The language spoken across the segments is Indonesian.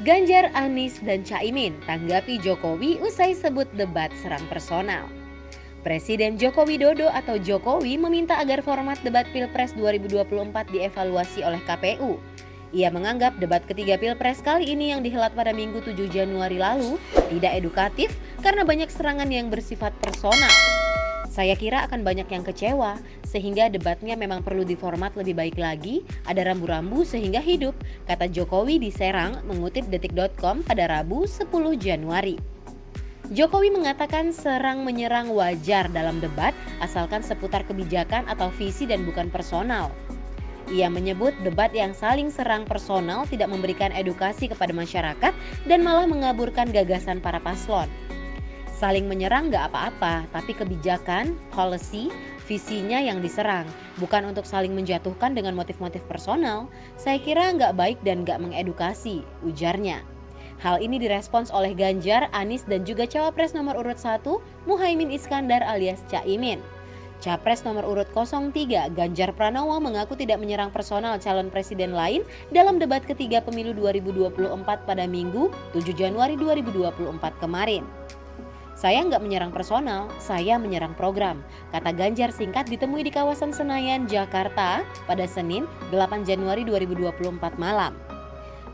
Ganjar, Anies, dan Caimin tanggapi Jokowi usai sebut debat serang personal. Presiden Joko Widodo atau Jokowi meminta agar format debat Pilpres 2024 dievaluasi oleh KPU. Ia menganggap debat ketiga Pilpres kali ini yang dihelat pada Minggu 7 Januari lalu tidak edukatif karena banyak serangan yang bersifat personal. Saya kira akan banyak yang kecewa, sehingga debatnya memang perlu diformat lebih baik lagi, ada rambu-rambu sehingga hidup, kata Jokowi di Serang mengutip detik.com pada Rabu 10 Januari. Jokowi mengatakan serang menyerang wajar dalam debat asalkan seputar kebijakan atau visi dan bukan personal. Ia menyebut debat yang saling serang personal tidak memberikan edukasi kepada masyarakat dan malah mengaburkan gagasan para paslon. Saling menyerang gak apa-apa, tapi kebijakan, policy, visinya yang diserang, bukan untuk saling menjatuhkan dengan motif-motif personal. Saya kira gak baik dan gak mengedukasi, ujarnya. Hal ini direspons oleh Ganjar, Anies, dan juga Cawapres nomor urut 1, Muhaimin Iskandar alias Caimin. Capres nomor urut 03, Ganjar Pranowo mengaku tidak menyerang personal calon presiden lain dalam debat ketiga pemilu 2024 pada Minggu 7 Januari 2024 kemarin. Saya nggak menyerang personal, saya menyerang program, kata Ganjar singkat ditemui di kawasan Senayan, Jakarta pada Senin 8 Januari 2024 malam.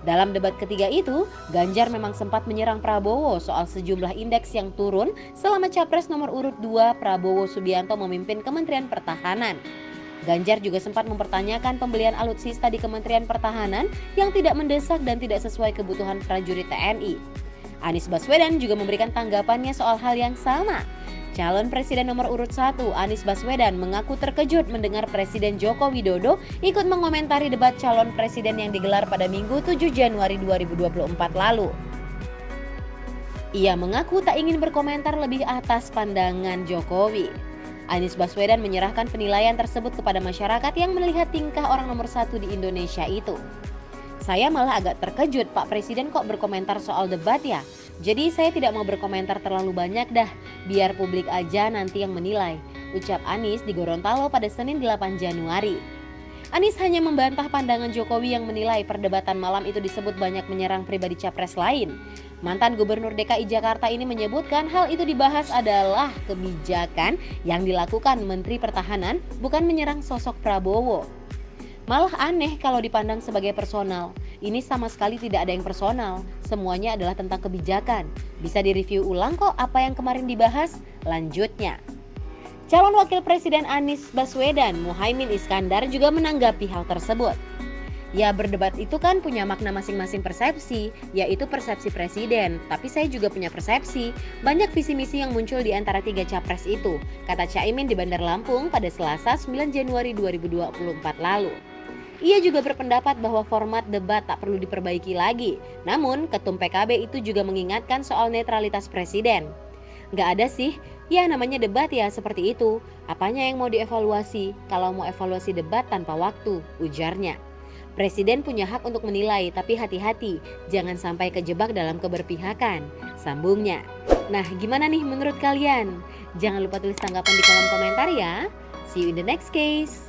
Dalam debat ketiga itu, Ganjar memang sempat menyerang Prabowo soal sejumlah indeks yang turun selama Capres nomor urut 2 Prabowo Subianto memimpin Kementerian Pertahanan. Ganjar juga sempat mempertanyakan pembelian alutsista di Kementerian Pertahanan yang tidak mendesak dan tidak sesuai kebutuhan prajurit TNI. Anies Baswedan juga memberikan tanggapannya soal hal yang sama. Calon Presiden nomor urut 1, Anies Baswedan, mengaku terkejut mendengar Presiden Joko Widodo ikut mengomentari debat calon presiden yang digelar pada Minggu 7 Januari 2024 lalu. Ia mengaku tak ingin berkomentar lebih atas pandangan Jokowi. Anies Baswedan menyerahkan penilaian tersebut kepada masyarakat yang melihat tingkah orang nomor 1 di Indonesia itu. Saya malah agak terkejut, Pak Presiden kok berkomentar soal debat ya? Jadi saya tidak mau berkomentar terlalu banyak dah, biar publik aja nanti yang menilai, ucap Anies di Gorontalo pada Senin 8 Januari. Anies hanya membantah pandangan Jokowi yang menilai perdebatan malam itu disebut banyak menyerang pribadi capres lain. Mantan Gubernur DKI Jakarta ini menyebutkan hal itu dibahas adalah kebijakan yang dilakukan Menteri Pertahanan, bukan menyerang sosok Prabowo. Malah aneh kalau dipandang sebagai personal. Ini sama sekali tidak ada yang personal, semuanya adalah tentang kebijakan. Bisa direview ulang kok apa yang kemarin dibahas. Lanjutnya, calon wakil presiden Anies Baswedan, Muhaimin Iskandar juga menanggapi hal tersebut. Ya, berdebat itu kan punya makna masing-masing persepsi, yaitu persepsi presiden. Tapi saya juga punya persepsi, banyak visi misi yang muncul di antara tiga capres itu, kata Caimin di Bandar Lampung pada Selasa 9 Januari 2024 lalu. Ia juga berpendapat bahwa format debat tak perlu diperbaiki lagi. Namun, Ketum PKB itu juga mengingatkan soal netralitas presiden. Nggak ada sih, ya namanya debat ya seperti itu. Apanya yang mau dievaluasi kalau mau evaluasi debat tanpa waktu, ujarnya. Presiden punya hak untuk menilai, tapi hati-hati, jangan sampai kejebak dalam keberpihakan, sambungnya. Nah, gimana nih menurut kalian? Jangan lupa tulis tanggapan di kolom komentar ya. See you in the next case.